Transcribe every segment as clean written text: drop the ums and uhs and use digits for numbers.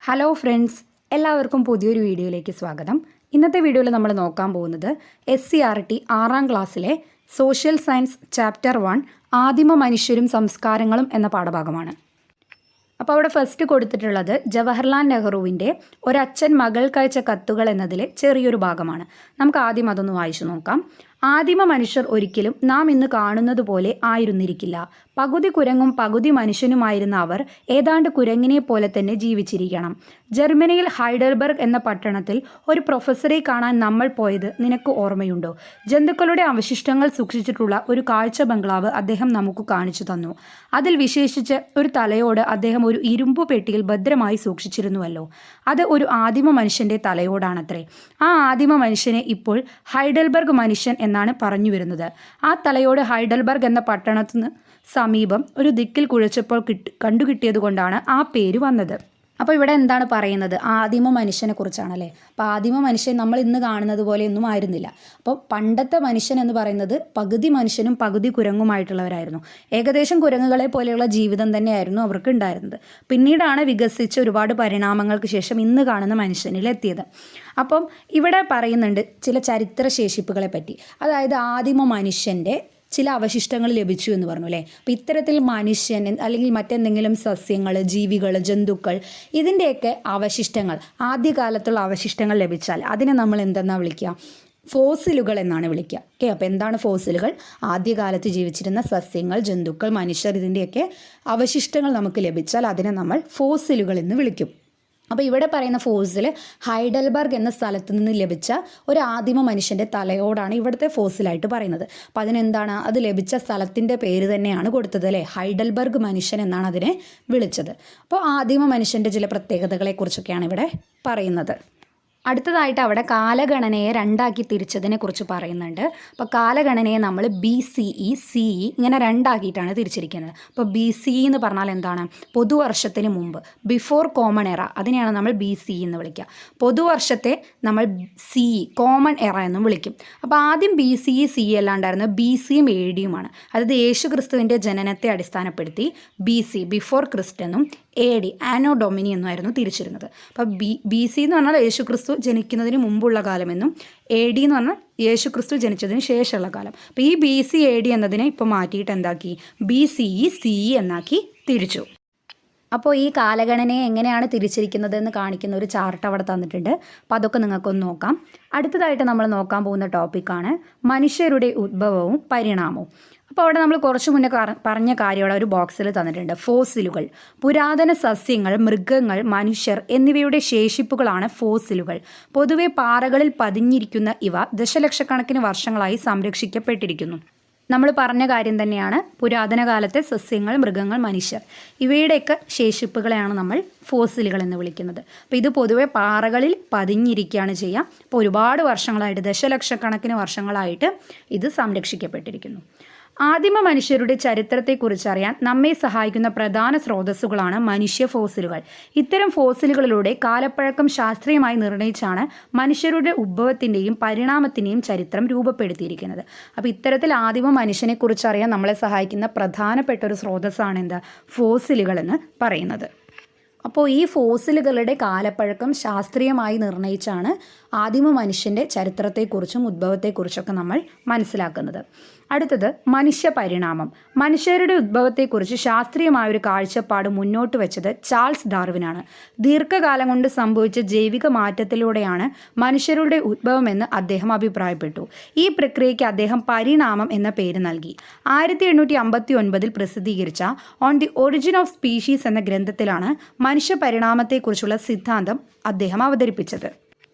Hello friends, എല്ലാവർക്കും പുതിയൊരു വീഡിയോയിലേക്ക് സ്വാഗതം. ഇന്നത്തെ വീഡിയോയിൽ നമ്മൾ നോക്കാൻ പോകുന്നത് SCERT 6ാം ക്ലാസ്സിലെ സോഷ്യൽ സയൻസ് ചാപ്റ്റർ 1 ആദിമ മനുഷ്യരും സംസ്കാരങ്ങളും എന്ന പാഠഭാഗമാണ്. അപ്പോൾ അവിടെ ഫസ്റ്റ് കൊടുത്തിട്ടുള്ളത് ജവഹർലാൽ നെഹ്റുവിൻ്റെ ഒരച്ഛൻ മകൾക്കയച്ച കത്തുകൾ എന്നതിലെ ചെറിയൊരു ഭാഗമാണ്. നമുക്ക് ആദ്യം അതൊന്ന് വായിച്ചു നോക്കാം. ആദിമ മനുഷ്യർ ഒരിക്കലും നാം ഇന്ന് കാണുന്നത് പോലെ ആയിരുന്നിരിക്കില്ല. പകുതി കുരങ്ങും പകുതി മനുഷ്യനുമായിരുന്ന അവർ ഏതാണ്ട് കുരങ്ങിനെ പോലെ തന്നെ ജീവിച്ചിരിക്കണം. ജർമ്മനിയിൽ ഹൈഡൽബർഗ് എന്ന പട്ടണത്തിൽ ഒരു പ്രൊഫസറെ കാണാൻ നമ്മൾ പോയത് നിനക്ക് ഓർമ്മയുണ്ടോ? ജന്തുക്കളുടെ അവശിഷ്ടങ്ങൾ സൂക്ഷിച്ചിട്ടുള്ള ഒരു കാഴ്ച ബംഗ്ലാവ് അദ്ദേഹം നമുക്ക് കാണിച്ചു തന്നു. അതിൽ വിശേഷിച്ച് ഒരു തലയോട് അദ്ദേഹം ഒരു ഇരുമ്പു പെട്ടിയിൽ ഭദ്രമായി സൂക്ഷിച്ചിരുന്നുവല്ലോ. അത് ഒരു ആദിമ മനുഷ്യൻ്റെ തലയോടാണത്രേ. ആ ആദിമ മനുഷ്യനെ ഇപ്പോൾ ഹൈഡൽബർഗ് മനുഷ്യൻ എന്നാണ് പറഞ്ഞു വരുന്നത്. ആ തലയോട് ഹൈഡൽബർഗ് എന്ന പട്ടണത്തിന് സമീപം ഒരു ദിക്കിൽ കുഴച്ചപ്പോൾ കണ്ടുകിട്ടിയത് കൊണ്ടാണ് ആ പേര് വന്നത്. അപ്പോൾ ഇവിടെ എന്താണ് പറയുന്നത്? ആദിമ മനുഷ്യനെ കുറിച്ചാണല്ലേ. അപ്പോൾ ആദിമ മനുഷ്യൻ നമ്മൾ ഇന്ന് കാണുന്നത് പോലെ ഒന്നും ആയിരുന്നില്ല. അപ്പോൾ പണ്ടത്തെ മനുഷ്യൻ എന്ന് പറയുന്നത് പകുതി മനുഷ്യനും പകുതി കുരങ്ങുമായിട്ടുള്ളവരായിരുന്നു. ഏകദേശം കുരങ്ങുകളെ പോലെയുള്ള ജീവിതം തന്നെയായിരുന്നു അവർക്ക് ഉണ്ടായിരുന്നത്. പിന്നീടാണ് വികസിച്ച് ഒരുപാട് പരിണാമങ്ങൾക്ക് ശേഷം ഇന്ന് കാണുന്ന മനുഷ്യനിലെത്തിയത്. അപ്പം ഇവിടെ പറയുന്നുണ്ട് ചില ചരിത്ര ശേഷിപ്പുകളെ പറ്റി. അതായത് ആദിമ മനുഷ്യൻ്റെ ചില അവശിഷ്ടങ്ങൾ ലഭിച്ചു എന്ന് പറഞ്ഞു അല്ലേ. അപ്പോൾ ഇത്തരത്തിൽ മനുഷ്യൻ അല്ലെങ്കിൽ മറ്റെന്തെങ്കിലും സസ്യങ്ങൾ, ജീവികൾ, ജന്തുക്കൾ ഇതിൻ്റെയൊക്കെ അവശിഷ്ടങ്ങൾ, ആദ്യകാലത്തുള്ള അവശിഷ്ടങ്ങൾ ലഭിച്ചാൽ അതിനെ നമ്മൾ എന്തെന്നാണ് വിളിക്കുക? ഫോസിലുകൾ എന്നാണ് വിളിക്കുക. ഓക്കെ, അപ്പോൾ എന്താണ് ഫോസിലുകൾ? ആദ്യകാലത്ത് ജീവിച്ചിരുന്ന സസ്യങ്ങൾ, ജന്തുക്കൾ, മനുഷ്യർ ഇതിൻ്റെയൊക്കെ അവശിഷ്ടങ്ങൾ നമുക്ക് ലഭിച്ചാൽ അതിനെ നമ്മൾ ഫോസിലുകൾ എന്ന് വിളിക്കും. അപ്പോൾ ഇവിടെ പറയുന്ന ഫോസിൽ ഹൈഡൽബർഗ് എന്ന സ്ഥലത്ത് നിന്ന് ലഭിച്ച ഒരു ആദിമ മനുഷ്യൻ്റെ തലയോടാണ് ഇവിടുത്തെ ഫോസിലായിട്ട് പറയുന്നത്. അപ്പോൾ അതിനെന്താണ്? അത് ലഭിച്ച സ്ഥലത്തിൻ്റെ പേര് തന്നെയാണ് കൊടുത്തത് അല്ലേ. ഹൈഡൽബർഗ് മനുഷ്യൻ എന്നാണ് അതിനെ വിളിച്ചത്. അപ്പോൾ ആദിമ മനുഷ്യൻ്റെ ചില പ്രത്യേകതകളെക്കുറിച്ചൊക്കെയാണ് ഇവിടെ പറയുന്നത്. അടുത്തതായിട്ട് അവിടെ കാലഗണനയെ രണ്ടാക്കി തിരിച്ചതിനെ കുറിച്ച് പറയുന്നുണ്ട്. അപ്പോൾ കാലഗണനയെ നമ്മൾ BCE, CE ഇങ്ങനെ രണ്ടാക്കിയിട്ടാണ് തിരിച്ചിരിക്കുന്നത്. അപ്പോൾ BCE എന്ന് പറഞ്ഞാൽ എന്താണ്? പൊതുവർഷത്തിന് മുമ്പ്, ബിഫോർ കോമൺ എറ, അതിനെയാണ് നമ്മൾ BCE എന്ന് വിളിക്കുക. പൊതുവർഷത്തെ നമ്മൾ CE, കോമൺ എറ എന്നും വിളിക്കും. അപ്പോൾ ആദ്യം BCE, CE അല്ലാണ്ടായിരുന്നു BCയും ADയുമാണ്. അതായത് യേശു ക്രിസ്തുവിൻ്റെ ജനനത്തെ അടിസ്ഥാനപ്പെടുത്തി BC, ബിഫോർ ക്രിസ്റ്റ് എന്നും AD, ആനോ ഡൊമിനി എന്നുമായിരുന്നു തിരിച്ചിരുന്നത്. അപ്പോൾ BC എന്ന് പറഞ്ഞാൽ യേശു ക്രിസ്തു ജനിക്കുന്നതിന് മുമ്പുള്ള കാലമെന്നും AD എന്ന് പറഞ്ഞാൽ യേശു ക്രിസ്തു ജനിച്ചതിന് ശേഷമുള്ള കാലം. അപ്പോൾ ഈ BC AD എന്നതിനെ ഇപ്പോൾ മാറ്റിയിട്ട് എന്താക്കി? BCE CE എന്നാക്കി തിരിച്ചു. അപ്പോൾ ഈ കാലഗണനയെ എങ്ങനെയാണ് തിരിച്ചിരിക്കുന്നത് എന്ന് കാണിക്കുന്ന ഒരു ചാർട്ട് അവിടെ തന്നിട്ടുണ്ട്. അപ്പോൾ അതൊക്കെ നിങ്ങൾക്കൊന്ന് നോക്കാം. അടുത്തതായിട്ട് നമ്മൾ നോക്കാൻ പോകുന്ന ടോപ്പിക്കാണ് മനുഷ്യരുടെ ഉദ്ഭവവും പരിണാമവും. അപ്പോൾ അവിടെ നമ്മൾ കുറച്ച് മുന്നേ പറഞ്ഞ കാര്യം അവിടെ ഒരു ബോക്സിൽ തന്നിട്ടുണ്ട്. ഫോസിലുകൾ, പുരാതന സസ്യങ്ങൾ, മൃഗങ്ങൾ, മനുഷ്യർ എന്നിവയുടെ ശേഷിപ്പുകളാണ് ഫോസിലുകൾ. പൊതുവെ പാറകളിൽ പതിഞ്ഞിരിക്കുന്ന ഇവ ദശലക്ഷക്കണക്കിന് വർഷങ്ങളായി സംരക്ഷിക്കപ്പെട്ടിരിക്കുന്നു. നമ്മൾ പറഞ്ഞ കാര്യം തന്നെയാണ് പുരാതന കാലത്തെ സസ്യങ്ങൾ, മൃഗങ്ങൾ, മനുഷ്യർ ഇവയുടെയൊക്കെ ശേഷിപ്പുകളെയാണ് നമ്മൾ ഫോസിലുകൾ എന്ന് വിളിക്കുന്നത്. അപ്പോൾ ഇത് പൊതുവെ പാറകളിൽ പതിഞ്ഞിരിക്കുകയാണ് ചെയ്യുക. അപ്പോൾ ഒരുപാട് വർഷങ്ങളായിട്ട്, ദശലക്ഷക്കണക്കിന് വർഷങ്ങളായിട്ട് ഇത് സംരക്ഷിക്കപ്പെട്ടിരിക്കുന്നു. ആദിമ മനുഷ്യരുടെ ചരിത്രത്തെക്കുറിച്ചറിയാൻ നമ്മെ സഹായിക്കുന്ന പ്രധാന സ്രോതസ്സുകളാണ് മനുഷ്യ ഫോസിലുകൾ. ഇത്തരം ഫോസിലുകളിലൂടെ കാലപ്പഴക്കം ശാസ്ത്രീയമായി നിർണ്ണയിച്ചാണ് മനുഷ്യരുടെ ഉദ്ഭവത്തിൻ്റെയും പരിണാമത്തിൻ്റെയും ചരിത്രം രൂപപ്പെടുത്തിയിരിക്കുന്നത്. അപ്പോൾ ഇത്തരത്തിൽ ആദിമ മനുഷ്യനെക്കുറിച്ചറിയാൻ നമ്മളെ സഹായിക്കുന്ന പ്രധാനപ്പെട്ട ഒരു സ്രോതസ്സാണ് എന്താ? ഫോസിലുകൾ എന്ന് പറയുന്നത്. അപ്പോൾ ഈ ഫോസിലുകളുടെ കാലപ്പഴക്കം ശാസ്ത്രീയമായി നിർണ്ണയിച്ചാണ് ആദിമ മനുഷ്യൻ്റെ ചരിത്രത്തെക്കുറിച്ചും ഉദ്ഭവത്തെക്കുറിച്ചൊക്കെ നമ്മൾ മനസ്സിലാക്കുന്നത്. അടുത്തത് മനുഷ്യ പരിണാമം. മനുഷ്യരുടെ ഉദ്ഭവത്തെക്കുറിച്ച് ശാസ്ത്രീയമായൊരു കാഴ്ചപ്പാട് മുന്നോട്ട് വെച്ചത് ചാൾസ് ഡാർവിനാണ്. ദീർഘകാലം കൊണ്ട് സംഭവിച്ച ജൈവിക മാറ്റത്തിലൂടെയാണ് മനുഷ്യരുടെ ഉദ്ഭവമെന്ന് അദ്ദേഹം അഭിപ്രായപ്പെട്ടു. ഈ പ്രക്രിയയ്ക്ക് അദ്ദേഹം പരിണാമം എന്ന പേര് നൽകി. 1859 പ്രസിദ്ധീകരിച്ച on the origin of species എന്ന ഗ്രന്ഥത്തിലാണ് മനുഷ്യ പരിണാമത്തെക്കുറിച്ചുള്ള സിദ്ധാന്തം അദ്ദേഹം അവതരിപ്പിച്ചത്.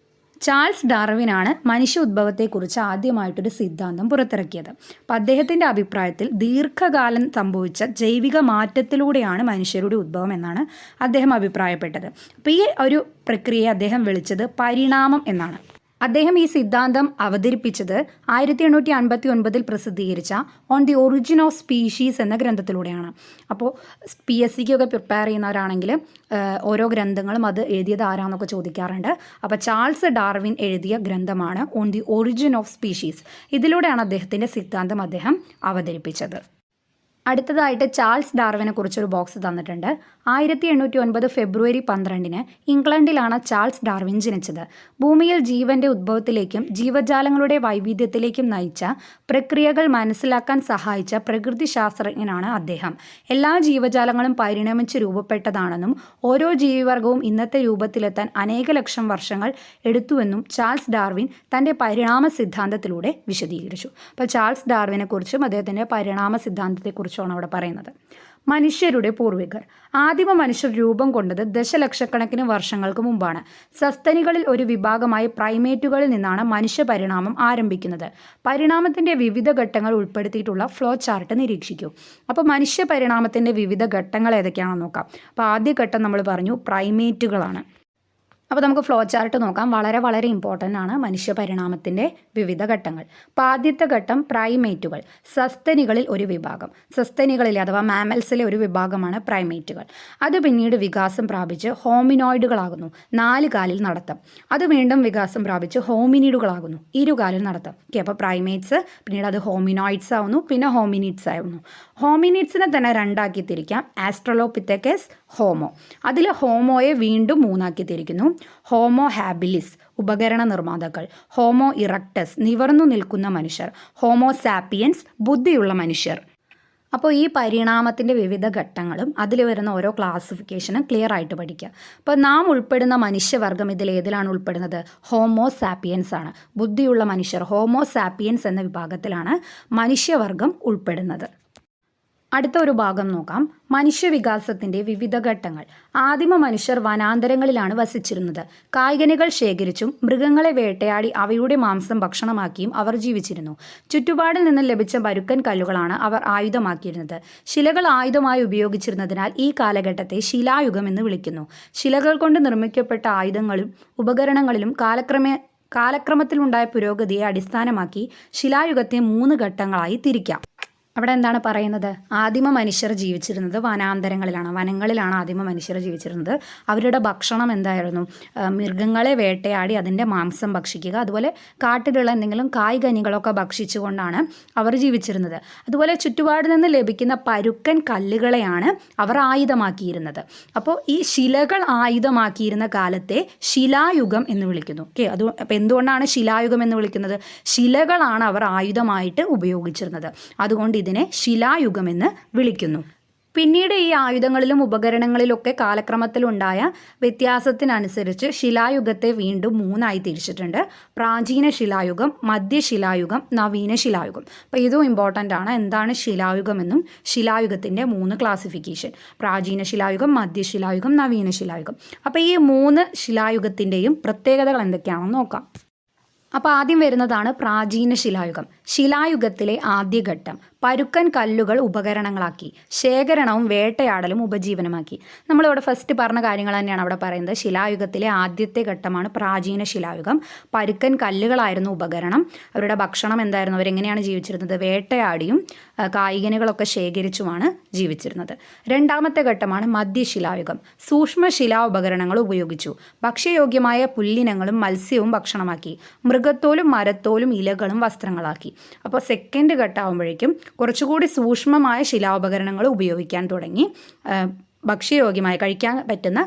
ചാൾസ് ഡാർവിനാണ് മനുഷ്യ ഉദ്ഭവത്തെക്കുറിച്ച് ആദ്യമായിട്ടൊരു സിദ്ധാന്തം പുറത്തിറക്കിയത്. അപ്പം അദ്ദേഹത്തിൻ്റെ അഭിപ്രായത്തിൽ ദീർഘകാലം സംഭവിച്ച ജൈവിക മാറ്റത്തിലൂടെയാണ് മനുഷ്യരുടെ ഉദ്ഭവം എന്നാണ് അദ്ദേഹം അഭിപ്രായപ്പെട്ടത്. അപ്പോൾ ഈ ഒരു പ്രക്രിയയെ അദ്ദേഹം വിളിച്ചത് പരിണാമം എന്നാണ്. അദ്ദേഹം ഈ സിദ്ധാന്തം അവതരിപ്പിച്ചത് 1859 പ്രസിദ്ധീകരിച്ച on the origin of species എന്ന ഗ്രന്ഥത്തിലൂടെയാണ്. അപ്പോൾ PSCക്കൊക്കെ പ്രിപ്പയർ ചെയ്യുന്നവരാണെങ്കിൽ ഓരോ ഗ്രന്ഥങ്ങളും അത് എഴുതിയത് ആരാന്നൊക്കെ ചോദിക്കാറുണ്ട്. അപ്പോൾ ചാൾസ് ഡാർവിൻ എഴുതിയ ഗ്രന്ഥമാണ് on the origin of species. ഇതിലൂടെയാണ് അദ്ദേഹത്തിൻ്റെ സിദ്ധാന്തം അദ്ദേഹം അവതരിപ്പിച്ചത്. അടുത്തതായിട്ട് ചാൾസ് ഡാർവിനെ കുറിച്ചൊരു ബോക്സ് തന്നിട്ടുണ്ട്. 1809 ഫെബ്രുവരി 12 ഇംഗ്ലണ്ടിലാണ് ചാൾസ് ഡാർവിൻ ജനിച്ചത്. ഭൂമിയിൽ ജീവന്റെ ഉദ്ഭവത്തിലേക്കും ജീവജാലങ്ങളുടെ വൈവിധ്യത്തിലേക്കും നയിച്ച പ്രക്രിയകൾ മനസ്സിലാക്കാൻ സഹായിച്ച പ്രകൃതി ശാസ്ത്രജ്ഞനാണ് അദ്ദേഹം. എല്ലാ ജീവജാലങ്ങളും പരിണമിച്ച് രൂപപ്പെട്ടതാണെന്നും ഓരോ ജീവിവർഗവും ഇന്നത്തെ രൂപത്തിലെത്താൻ അനേക ലക്ഷം വർഷങ്ങൾ എടുത്തുവെന്നും ചാൾസ് ഡാർവിൻ തൻ്റെ പരിണാമ സിദ്ധാന്തത്തിലൂടെ വിശദീകരിച്ചു. അപ്പോൾ ചാൾസ് ഡാർവിനെ കുറിച്ചും അദ്ദേഹത്തിൻ്റെ പരിണാമ സിദ്ധാന്തത്തെക്കുറിച്ചുമാണ് അവിടെ പറയുന്നത്. മനുഷ്യരുടെ പൂർവികർ. ആദിമ മനുഷ്യർ രൂപം കൊണ്ടത് ദശലക്ഷക്കണക്കിന് വർഷങ്ങൾക്ക് മുമ്പാണ്. സസ്തനികളിൽ ഒരു വിഭാഗമായ പ്രൈമേറ്റുകളിൽ നിന്നാണ് മനുഷ്യ പരിണാമം ആരംഭിക്കുന്നത്. പരിണാമത്തിൻ്റെ വിവിധ ഘട്ടങ്ങൾ ഉൾപ്പെടുത്തിയിട്ടുള്ള ഫ്ലോ ചാർട്ട് നിരീക്ഷിക്കൂ. അപ്പോൾ മനുഷ്യ പരിണാമത്തിൻ്റെ വിവിധ ഘട്ടങ്ങൾ ഏതൊക്കെയാണെന്ന് നോക്കാം. അപ്പോൾ ആദ്യ ഘട്ടം നമ്മൾ പറഞ്ഞു പ്രൈമേറ്റുകളാണ്. അപ്പോൾ നമുക്ക് ഫ്ലോ ചാർട്ട് നോക്കാം. വളരെ ഇമ്പോർട്ടൻ്റ് ആണ് മനുഷ്യ പരിണാമത്തിൻ്റെ വിവിധ ഘട്ടങ്ങൾ. അപ്പോൾ ആദ്യത്തെ ഘട്ടം പ്രൈമേറ്റുകൾ, സസ്തനികളിൽ ഒരു വിഭാഗം. സസ്തനികളിലെ അഥവാ മാമൽസിലെ ഒരു വിഭാഗമാണ് പ്രൈമേറ്റുകൾ. അത് പിന്നീട് വികാസം പ്രാപിച്ച് ഹോമിനോയിഡുകളാകുന്നു, 4 കാലിൽ നടത്തം. അത് വീണ്ടും വികാസം പ്രാപിച്ച് ഹോമിനിഡുകളാകുന്നു, 2 കാലിൽ നടത്തം. ഓക്കെ, അപ്പോൾ പ്രൈമേറ്റ്സ് പിന്നീട് അത് ഹോമിനോയിഡ്സ് ആവുന്നു, പിന്നെ ഹോമിനിഡ്സ് ആവുന്നു. ഹോമിനിഡ്സിനെ തന്നെ 2 ആക്കി തിരിക്കാം. Australopithecus, homo. അതിൽ ഹോമോയെ വീണ്ടും 3 ആക്കി തിരിക്കുന്നു. ഹോമോ ഹാബിലിസ്, ഉപകരണ നിർമ്മാതാക്കൾ. ഹോമോ ഇറക്ടസ്, നിവർന്നു നിൽക്കുന്ന മനുഷ്യർ. ഹോമോ സാപ്പിയൻസ്, ബുദ്ധിയുള്ള മനുഷ്യർ. അപ്പോൾ ഈ പരിണാമത്തിൻ്റെ വിവിധ ഘട്ടങ്ങളും അതിൽ വരുന്ന ഓരോ ക്ലാസിഫിക്കേഷനും ക്ലിയർ ആയിട്ട് പഠിക്കുക. അപ്പോൾ നാം ഉൾപ്പെടുന്ന മനുഷ്യവർഗം ഇതിൽ ഏതിലാണ് ഉൾപ്പെടുന്നത്? ഹോമോ സാപ്പിയൻസ് ആണ്. ബുദ്ധിയുള്ള മനുഷ്യർ, ഹോമോ സാപ്പിയൻസ് എന്ന വിഭാഗത്തിലാണ് മനുഷ്യവർഗം ഉൾപ്പെടുന്നത്. അടുത്ത ഒരു ഭാഗം നോക്കാം. മനുഷ്യവികാസത്തിൻ്റെ വിവിധ ഘട്ടങ്ങൾ. ആദിമ മനുഷ്യർ വനാന്തരങ്ങളിലാണ് വസിച്ചിരുന്നത്. കായ്കനികൾ ശേഖരിച്ചും മൃഗങ്ങളെ വേട്ടയാടി അവയുടെ മാംസം ഭക്ഷണമാക്കിയും അവർ ജീവിച്ചിരുന്നു. ചുറ്റുപാടിൽ നിന്ന് ലഭിച്ച പരുക്കൻ കല്ലുകളാണ് അവർ ആയുധമാക്കിയിരുന്നത്. ശിലകൾ ആയുധമായി ഉപയോഗിച്ചിരുന്നതിനാൽ ഈ കാലഘട്ടത്തെ ശിലായുഗം എന്ന് വിളിക്കുന്നു. ശിലകൾ കൊണ്ട് നിർമ്മിക്കപ്പെട്ട ആയുധങ്ങളും ഉപകരണങ്ങളിലും കാലക്രമത്തിലുണ്ടായ പുരോഗതിയെ അടിസ്ഥാനമാക്കി ശിലായുഗത്തെ 3 ഘട്ടങ്ങളായി തിരിക്കാം. അവിടെ എന്താണ് പറയുന്നത്? ആദിമ മനുഷ്യർ ജീവിച്ചിരുന്നത് വനാന്തരങ്ങളിലാണ്, വനങ്ങളിലാണ് ആദിമ മനുഷ്യർ ജീവിച്ചിരുന്നത്. അവരുടെ ഭക്ഷണം എന്തായിരുന്നു? മൃഗങ്ങളെ വേട്ടയാടി അതിൻ്റെ മാംസം ഭക്ഷിക്കുക, അതുപോലെ കാട്ടിലുള്ള എന്തെങ്കിലും കായ്കനികളൊക്കെ ഭക്ഷിച്ചുകൊണ്ടാണ് അവർ ജീവിച്ചിരുന്നത്. അതുപോലെ ചുറ്റുപാടിൽ നിന്ന് ലഭിക്കുന്ന പരുക്കൻ കല്ലുകളെയാണ് അവർ ആയുധമാക്കിയിരുന്നത്. അപ്പോൾ ഈ ശിലകൾ ആയുധമാക്കിയിരുന്ന കാലത്തെ ശിലായുഗം എന്ന് വിളിക്കുന്നു. ഓക്കെ, അപ്പോൾ എന്തുകൊണ്ടാണ് ശിലായുഗം എന്ന് വിളിക്കുന്നത്? ശിലകളാണ് അവർ ആയുധമായിട്ട് ഉപയോഗിച്ചിരുന്നത്. അതുകൊണ്ട് ഇതിനെ ശിലായുഗമെന്ന് വിളിക്കുന്നു. പിന്നീട് ഈ ആയുധങ്ങളിലും ഉപകരണങ്ങളിലൊക്കെ കാലക്രമത്തിലുണ്ടായ വ്യത്യാസത്തിനനുസരിച്ച് ശിലായുഗത്തെ വീണ്ടും 3 ആയി തിരിച്ചിട്ടുണ്ട്. പ്രാചീന ശിലായുഗം, മധ്യശിലായുഗം, നവീന ശിലായുഗം. അപ്പോൾ ഇതും ഇമ്പോർട്ടൻ്റ് ആണ്. എന്താണ് ശിലായുഗമെന്നും ശിലായുഗത്തിൻ്റെ 3 ക്ലാസിഫിക്കേഷൻ: പ്രാചീന ശിലായുഗം, മധ്യശിലായുഗം, നവീന ശിലായുഗം. അപ്പോൾ ഈ 3 ശിലായുഗത്തിൻ്റെയും പ്രത്യേകതകൾ എന്തൊക്കെയാണെന്ന് നോക്കാം. അപ്പോൾ ആദ്യം വരുന്നതാണ് പ്രാചീന ശിലായുഗം. ശിലായുഗത്തിലെ ആദ്യഘട്ടം പരുക്കൻ കല്ലുകൾ ഉപകരണങ്ങളാക്കി ശേഖരണവും വേട്ടയാടലും ഉപജീവനമാക്കി. നമ്മളിവിടെ ഫസ്റ്റ് പറഞ്ഞ കാര്യങ്ങൾ തന്നെയാണ് അവിടെ പറയുന്നത്. ശിലായുഗത്തിലെ ആദ്യത്തെ ഘട്ടമാണ് പ്രാചീന ശിലായുഗം. പരുക്കൻ കല്ലുകളായിരുന്നു ഉപകരണം. അവരുടെ ഭക്ഷണം എന്തായിരുന്നു? അവരെങ്ങനെയാണ് ജീവിച്ചിരുന്നത്? വേട്ടയാടിയും കായ്കനികളൊക്കെ ശേഖരിച്ചുമാണ് ജീവിച്ചിരുന്നത്. രണ്ടാമത്തെ ഘട്ടമാണ് മധ്യശിലായുഗം. സൂക്ഷ്മശിലാ ഉപകരണങ്ങൾ ഉപയോഗിച്ചു. ഭക്ഷ്യയോഗ്യമായ പുല്ലിനങ്ങളും മത്സ്യവും ഭക്ഷണമാക്കി. മൃഗത്തോലും മരത്തോലും ഇലകളും വസ്ത്രങ്ങളാക്കി. അപ്പോൾ സെക്കൻഡ് ഘട്ടമാകുമ്പോഴേക്കും കുറച്ചുകൂടി സൂക്ഷ്മമായ ശിലാോപകരണങ്ങൾ ഉപയോഗിക്കാൻ തുടങ്ങി. ഭക്ഷ്യയോഗ്യമായി കഴിക്കാൻ പറ്റുന്ന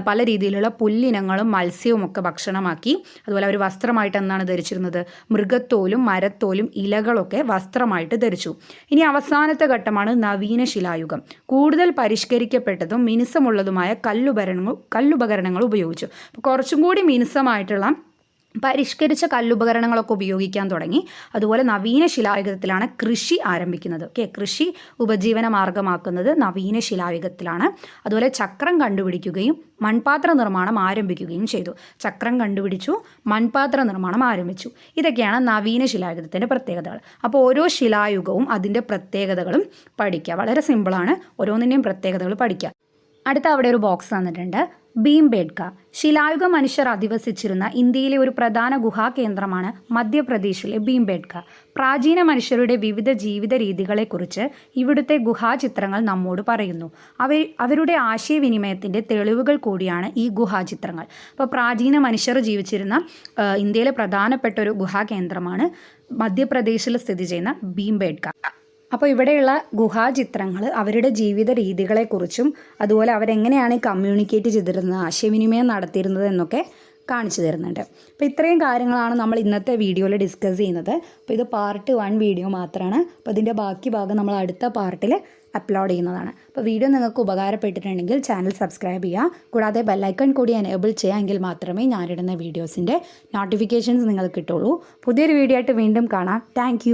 പല രീതിയിലുള്ള പുല്ലിനങ്ങളും മത്സ്യവും ഒക്കെ ഭക്ഷണമാക്കി. അതുപോലെ അവർ വസ്ത്രമായിട്ട് എന്താണ് ധരിച്ചിരുന്നത്? മൃഗത്തോലും മരത്തോലും ഇലകളൊക്കെ വസ്ത്രമായിട്ട് ധരിച്ചു. ഇനി അവസാനത്തെ ഘട്ടമാണ് നവീന ശിലായുഗം. കൂടുതൽ പരിഷ്കരിക്കപ്പെട്ടതും മിനുസമുള്ളതുമായ കല്ലുപകരണങ്ങൾ ഉപയോഗിച്ചു. കുറച്ചും കൂടി മിനുസമായിട്ടുള്ള പരിഷ്കരിച്ച കല്ലുപകരണങ്ങളൊക്കെ ഉപയോഗിക്കാൻ തുടങ്ങി. അതുപോലെ നവീന ശിലായുഗത്തിലാണ് കൃഷി ആരംഭിക്കുന്നത്. ഓക്കെ, കൃഷി ഉപജീവന മാർഗമാക്കുന്നത് നവീന ശിലായുഗത്തിലാണ്. അതുപോലെ ചക്രം കണ്ടുപിടിക്കുകയും മൺപാത്ര നിർമ്മാണം ആരംഭിക്കുകയും ചെയ്തു. ചക്രം കണ്ടുപിടിച്ചു, മൺപാത്ര നിർമ്മാണം ആരംഭിച്ചു. ഇതൊക്കെയാണ് നവീന ശിലായുഗത്തിൻ്റെ പ്രത്യേകതകൾ. അപ്പോൾ ഓരോ ശിലായുഗവും അതിൻ്റെ പ്രത്യേകതകളും പഠിക്കുക. വളരെ സിമ്പിളാണ്, ഓരോന്നിൻ്റെയും പ്രത്യേകതകൾ പഠിക്കുക. അടുത്ത അവിടെ ഒരു ബോക്സ് തന്നിട്ടുണ്ട്. ഭീംബേഡ്ക. ശിലായുഗ മനുഷ്യർ അധിവസിച്ചിരുന്ന ഇന്ത്യയിലെ ഒരു പ്രധാന ഗുഹാകേന്ദ്രമാണ് മധ്യപ്രദേശിലെ ഭീംബേഡ്ക. പ്രാചീന മനുഷ്യരുടെ വിവിധ ജീവിത രീതികളെക്കുറിച്ച് ഇവിടുത്തെ ഗുഹാചിത്രങ്ങൾ നമ്മോട് പറയുന്നു. അവരുടെ ആശയവിനിമയത്തിൻ്റെ തെളിവുകൾ കൂടിയാണ് ഈ ഗുഹാചിത്രങ്ങൾ. അപ്പോൾ പ്രാചീന മനുഷ്യർ ജീവിച്ചിരുന്ന ഇന്ത്യയിലെ പ്രധാനപ്പെട്ട ഒരു ഗുഹാകേന്ദ്രമാണ് മധ്യപ്രദേശിൽ സ്ഥിതി ചെയ്യുന്ന ഭീംബേഡ്ക. അപ്പോൾ ഇവിടെയുള്ള ഗുഹാചിത്രങ്ങൾ അവരുടെ ജീവിത രീതികളെക്കുറിച്ചും അതുപോലെ അവരെങ്ങനെയാണ് കമ്മ്യൂണിക്കേറ്റ് ചെയ്തിരുന്നത്, ആശയവിനിമയം നടത്തിയിരുന്നത് എന്നൊക്കെ കാണിച്ചു തരുന്നുണ്ട്. അപ്പോൾ ഇത്രയും കാര്യങ്ങളാണ് നമ്മൾ ഇന്നത്തെ വീഡിയോയിൽ ഡിസ്കസ് ചെയ്യുന്നത്. അപ്പോൾ ഇത് പാർട്ട് 1 വീഡിയോ മാത്രമാണ്. അപ്പോൾ ഇതിൻ്റെ ബാക്കി ഭാഗം നമ്മൾ അടുത്ത പാർട്ടിൽ അപ്ലോഡ് ചെയ്യുന്നതാണ്. അപ്പോൾ വീഡിയോ നിങ്ങൾക്ക് ഉപകാരപ്പെട്ടിട്ടുണ്ടെങ്കിൽ ചാനൽ സബ്സ്ക്രൈബ് ചെയ്യുക. കൂടാതെ ബെല്ലൈക്കൺ കൂടി എനേബിൾ ചെയ്യുമെങ്കിൽ മാത്രമേ ഞാനിടുന്ന വീഡിയോസിൻ്റെ നോട്ടിഫിക്കേഷൻസ് നിങ്ങൾക്ക് കിട്ടുള്ളൂ. പുതിയൊരു വീഡിയോ ആയിട്ട് വീണ്ടും കാണാം. താങ്ക്